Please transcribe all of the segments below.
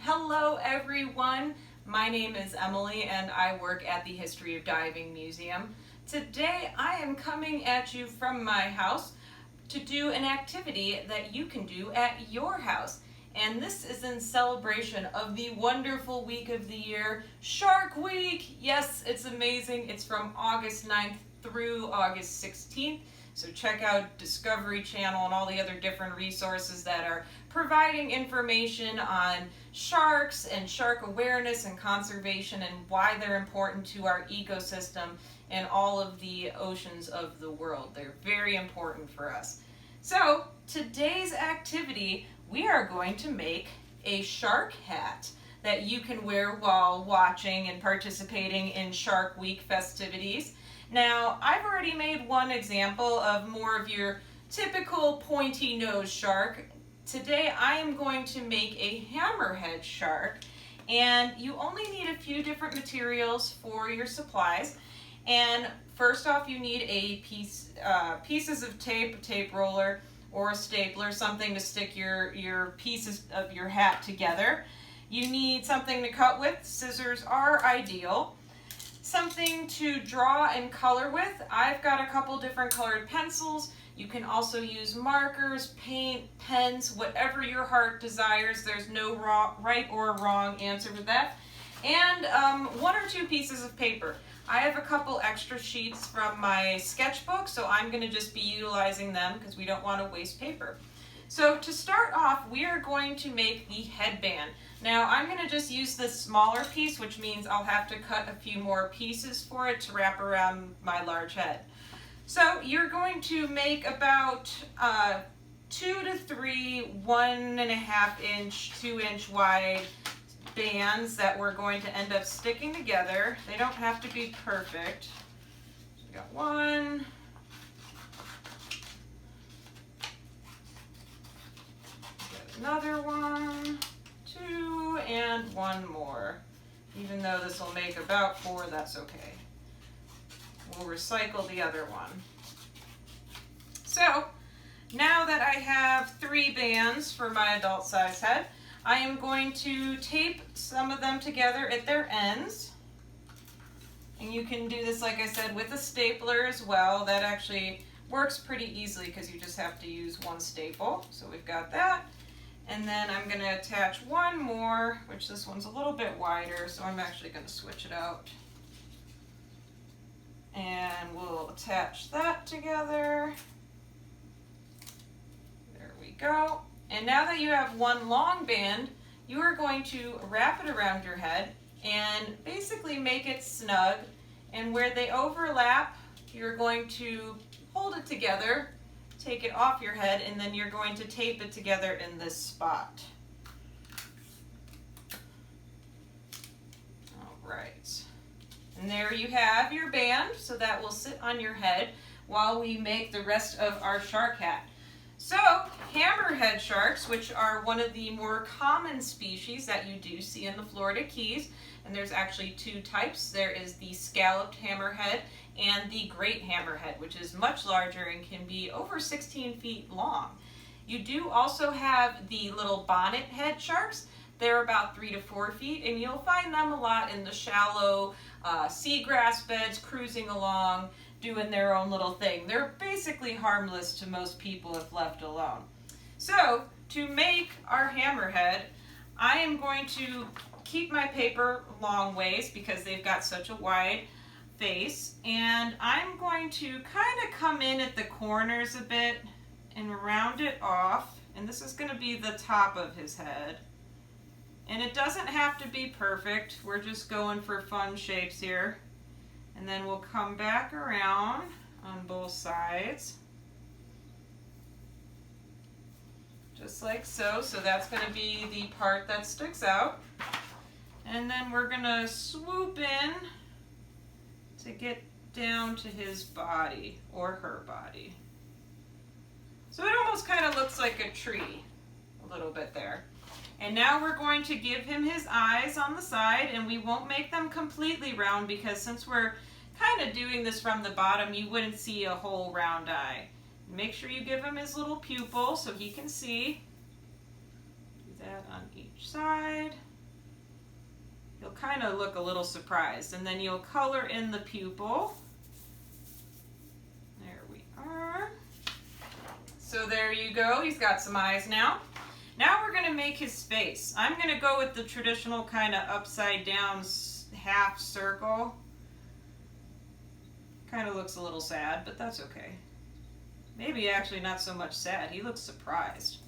Hello everyone, my name is Emily and I work at the History of Diving Museum. Today I am coming at you from my house to do an activity that you can do at your house. And this is in celebration of the wonderful week of the year, Shark Week! Yes, it's amazing. It's from August 9th through August 16th. So check out Discovery Channel and all the other different resources that are providing information on sharks and shark awareness and conservation and why they're important to our ecosystem and all of the oceans of the world. They're very important for us. So today's activity, we are going to make a shark hat that you can wear while watching and participating in Shark Week festivities. Now, I've already made one example of more of your typical pointy nose shark. Today I am going to make a hammerhead shark, and you only need a few different materials for your supplies. And first off, you need a pieces of tape, a tape roller, or a stapler, something to stick your pieces of your hat together. You need something to cut with. Scissors are ideal. Something to draw and color with. I've got a couple different colored pencils. You can also use markers, paint, pens, whatever your heart desires. There's no right or wrong answer to that. And one or two pieces of paper. I have a couple extra sheets from my sketchbook, so I'm going to just be utilizing them because we don't want to waste paper. So to start off, we are going to make the headband. Now I'm going to just use this smaller piece, which means I'll have to cut a few more pieces for it to wrap around my large head. So you're going to make about 2 to 3 1.5 inch, 2 inch wide bands that we're going to end up sticking together. They don't have to be perfect. So we got one. Another one, 2, and one more. Even though this will make about 4, that's okay. We'll recycle the other one. So, now that I have 3 bands for my adult size head, I am going to tape some of them together at their ends. And you can do this, like I said, with a stapler as well. That actually works pretty easily because you just have to use one staple. So we've got that. And then I'm going to attach one more, which this one's a little bit wider, so I'm actually going to switch it out. And we'll attach that together. There we go. And now that you have one long band, you are going to wrap it around your head and basically make it snug. And where they overlap, you're going to hold it together, take it off your head, and then you're going to tape it together in this spot. All right. And there you have your band, so that will sit on your head while we make the rest of our shark hat. So, hammerhead sharks, which are one of the more common species that you do see in the Florida Keys, and there's actually 2 types. There is the scalloped hammerhead and the great hammerhead, which is much larger and can be over 16 feet long. You do also have the little bonnet head sharks. They're about 3 to 4 feet, and you'll find them a lot in the shallow seagrass beds, cruising along, doing their own little thing. They're basically harmless to most people if left alone. So, to make our hammerhead, I am going to keep my paper long ways because they've got such a wide face, and I'm going to kind of come in at the corners a bit and round it off, and this is going to be the top of his head. And it doesn't have to be perfect, we're just going for fun shapes here. And then we'll come back around on both sides, just like so. So that's going to be the part that sticks out. And then we're going to swoop in to get down to his body, or her body. So it almost kind of looks like a tree, a little bit there. And now we're going to give him his eyes on the side, and we won't make them completely round because since we're kind of doing this from the bottom, you wouldn't see a whole round eye. Make sure you give him his little pupil so he can see. Do that on each side. he'll kind of look a little surprised. And then you'll color in the pupil. There we are. So there you go, he's got some eyes now. Now we're going to make his face. I'm going to go with the traditional kind of upside down half circle. Kind of looks a little sad, but that's okay. Maybe actually not so much sad, he looks surprised.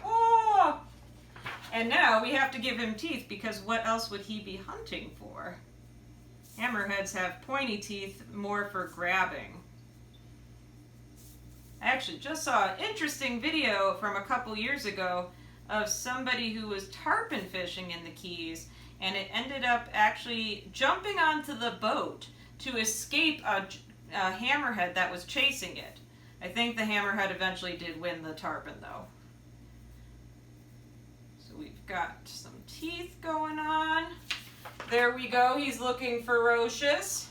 Oh! And now we have to give him teeth, because what else would he be hunting for? Hammerheads have pointy teeth more for grabbing. I actually just saw an interesting video from a couple years ago of somebody who was tarpon fishing in the Keys, and it ended up actually jumping onto the boat to escape a hammerhead that was chasing it. I think the hammerhead eventually did win the tarpon though. So we've got some teeth going on. There we go, he's looking ferocious.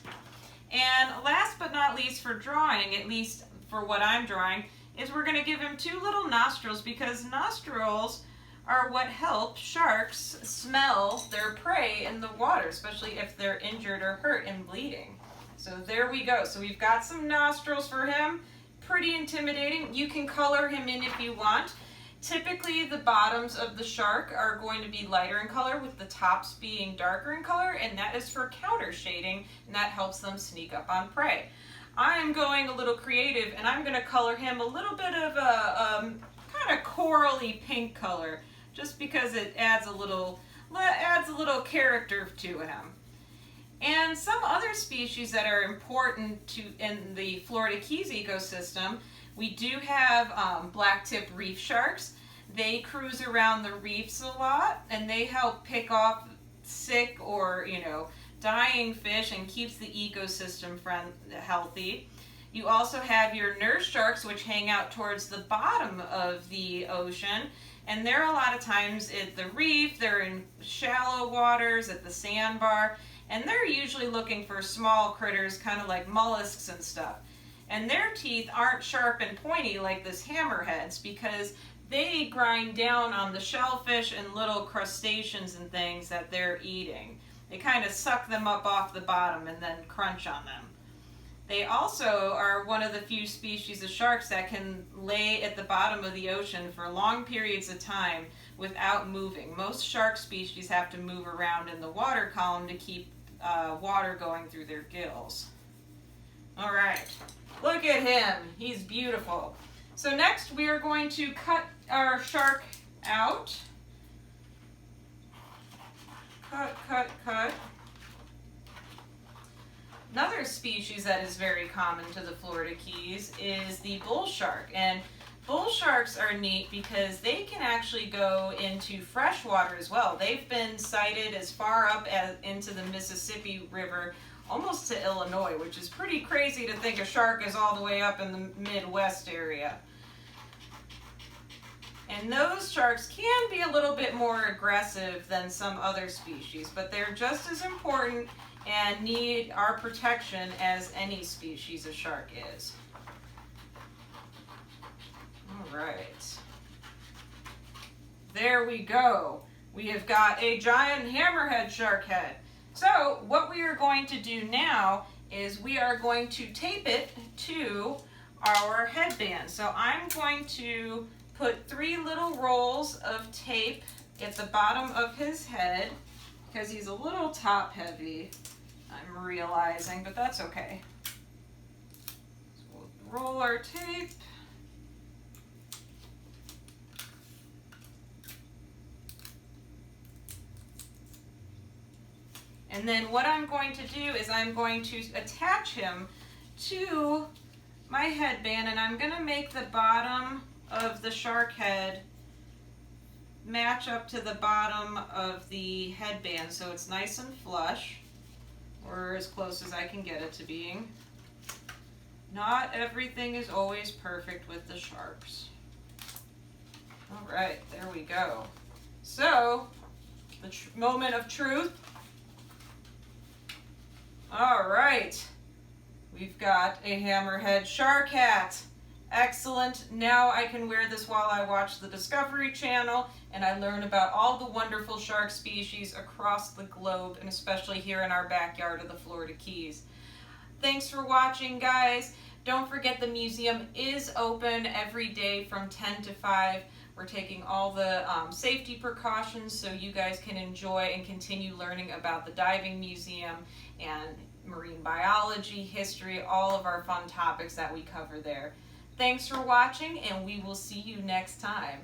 And last but not least for drawing, at least for what I'm drawing, is we're going to give him 2 little nostrils, because nostrils are what help sharks smell their prey in the water, especially if they're injured or hurt and bleeding. So there we go. So we've got some nostrils for him. Pretty intimidating. You can color him in if you want. Typically the bottoms of the shark are going to be lighter in color, with the tops being darker in color, and that is for counter shading, and that helps them sneak up on prey. I'm going a little creative, and I'm going to color him a little bit of a kind of corally pink color, just because it adds a little character to him. And some other species that are important in the Florida Keys ecosystem, we do have black-tip reef sharks. They cruise around the reefs a lot, and they help pick off sick or, dying fish and keeps the ecosystem healthy. You also have your nurse sharks, which hang out towards the bottom of the ocean, and they're a lot of times at the reef, they're in shallow waters, at the sandbar, and they're usually looking for small critters, kind of like mollusks and stuff. And their teeth aren't sharp and pointy like this hammerhead's, because they grind down on the shellfish and little crustaceans and things that they're eating. They kind of suck them up off the bottom and then crunch on them. They also are one of the few species of sharks that can lay at the bottom of the ocean for long periods of time without moving. Most shark species have to move around in the water column to keep water going through their gills. All right, look at him. He's beautiful. So next we are going to cut our shark out. Cut, cut, cut. Another species that is very common to the Florida Keys is the bull shark. And bull sharks are neat because they can actually go into fresh water as well. They've been sighted as far up as into the Mississippi River, almost to Illinois, which is pretty crazy to think a shark is all the way up in the Midwest area. And those sharks can be a little bit more aggressive than some other species, but they're just as important and need our protection as any species of shark is. All right. There we go. We have got a giant hammerhead shark head. So what we are going to do now is we are going to tape it to our headband. So I'm going to put 3 little rolls of tape at the bottom of his head, because he's a little top heavy, I'm realizing, but that's okay. So we'll roll our tape. And then what I'm going to do is I'm going to attach him to my headband, and I'm going to make the bottom of the shark head match up to the bottom of the headband so it's nice and flush, or as close as I can get it to being. Not everything is always perfect with the sharks. All right, there we go. So, the moment of truth. All right, we've got a hammerhead shark hat Excellent. Now I can wear this while I watch the Discovery Channel and I learn about all the wonderful shark species across the globe, and especially here in our backyard of the Florida Keys. Thanks for watching, guys. Don't forget the museum is open every day from 10 to 5. We're taking all the safety precautions so you guys can enjoy and continue learning about the diving museum and marine biology, history, all of our fun topics that we cover there. Thanks for watching, and we will see you next time.